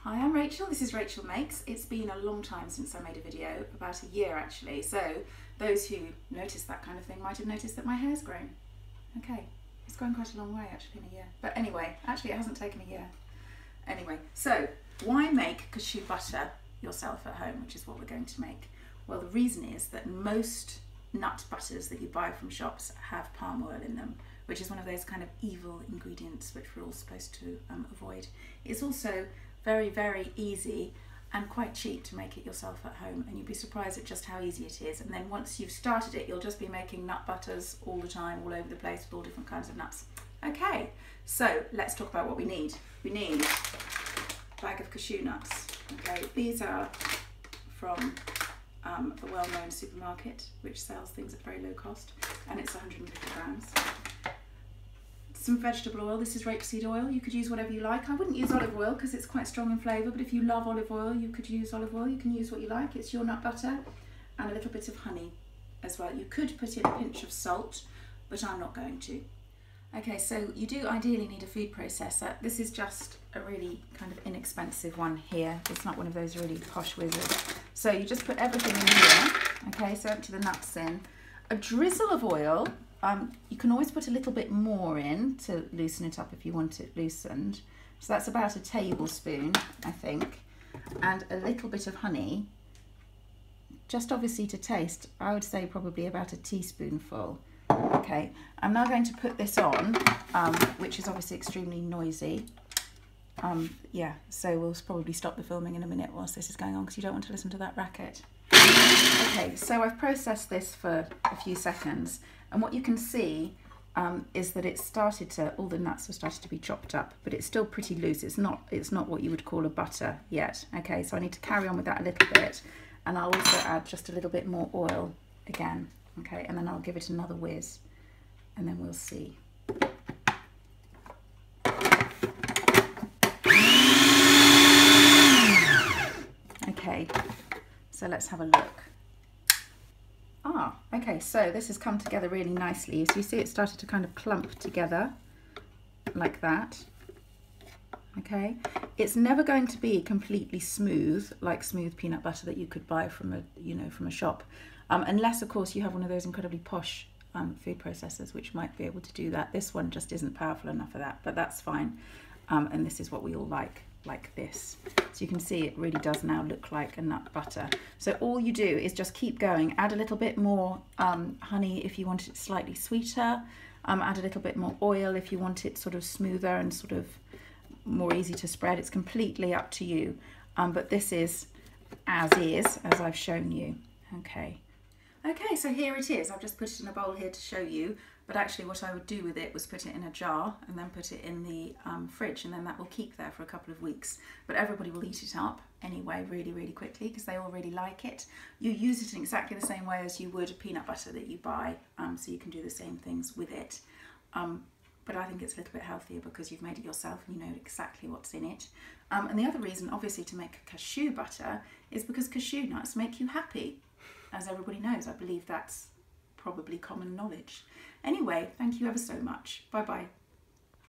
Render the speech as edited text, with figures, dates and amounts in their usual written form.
Hi, I'm Rachel. This is Rachael Makes. It's been a long time since I made a video, about a year actually, so those who notice that kind of thing might have noticed that my hair's grown. Okay, it's grown quite a long way actually in a year. But anyway, actually it hasn't taken a year. Anyway, so why make cashew butter yourself at home, which is what we're going to make? Well, the reason is that most nut butters that you buy from shops have palm oil in them, which is one of those kind of evil ingredients which we're all supposed to avoid. It's also very, very easy and quite cheap to make it yourself at home, and you'd be surprised at just how easy it is. And then once you've started it, you'll just be making nut butters all the time, all over the place, with all different kinds of nuts. Okay, so let's talk about what we need. We need a bag of cashew nuts. Okay, these are from a well-known supermarket which sells things at very low cost, and it's 150 grams. Some vegetable oil. This is rapeseed oil. You could use whatever you like. I wouldn't use olive oil because it's quite strong in flavour, but if you love olive oil, you could use olive oil. You can use what you like. It's your nut butter. And a little bit of honey as well. You could put in a pinch of salt, but I'm not going to. Okay, so you do ideally need a food processor. This is just a really kind of inexpensive one here. It's not one of those really posh wizards. So you just put everything in here. Okay, so empty the nuts in. A drizzle of oil. You can always put a little bit more in to loosen it up if you want it loosened. So that's about a tablespoon, I think. And a little bit of honey, just obviously to taste. I would say probably about a teaspoonful. Okay, I'm now going to put this on, which is obviously extremely noisy. Yeah, so we'll probably stop the filming in a minute whilst this is going on because you don't want to listen to that racket. Okay, so I've processed this for a few seconds, and what you can see is that it's started to, all the nuts have started to be chopped up, but it's still pretty loose. It's not what you would call a butter yet. Okay, so I need to carry on with that a little bit, and I'll also add just a little bit more oil again. Okay, and then I'll give it another whiz, and then we'll see. Okay, so let's have a look. Okay, so this has come together really nicely. So you see it started to kind of clump together like that. Okay, it's never going to be completely smooth, like smooth peanut butter that you could buy from a shop, unless of course you have one of those incredibly posh food processors which might be able to do that. This one just isn't powerful enough for that, but that's fine. And this is what we all like this. So you can see it really does now look like a nut butter. So all you do is just keep going. Add a little bit more honey if you want it slightly sweeter. Add a little bit more oil if you want it sort of smoother and sort of more easy to spread. It's completely up to you. But this is as I've shown you. Okay. Okay, so here it is. I've just put it in a bowl here to show you, but actually what I would do with it was put it in a jar and then put it in the fridge, and then that will keep there for a couple of weeks. But everybody will eat it up anyway really, really quickly because they all really like it. You use it in exactly the same way as you would peanut butter that you buy, so you can do the same things with it. But I think it's a little bit healthier because you've made it yourself and you know exactly what's in it. And the other reason, obviously, to make cashew butter is because cashew nuts make you happy. As everybody knows, I believe that's probably common knowledge. Anyway, thank you ever so much. Bye bye.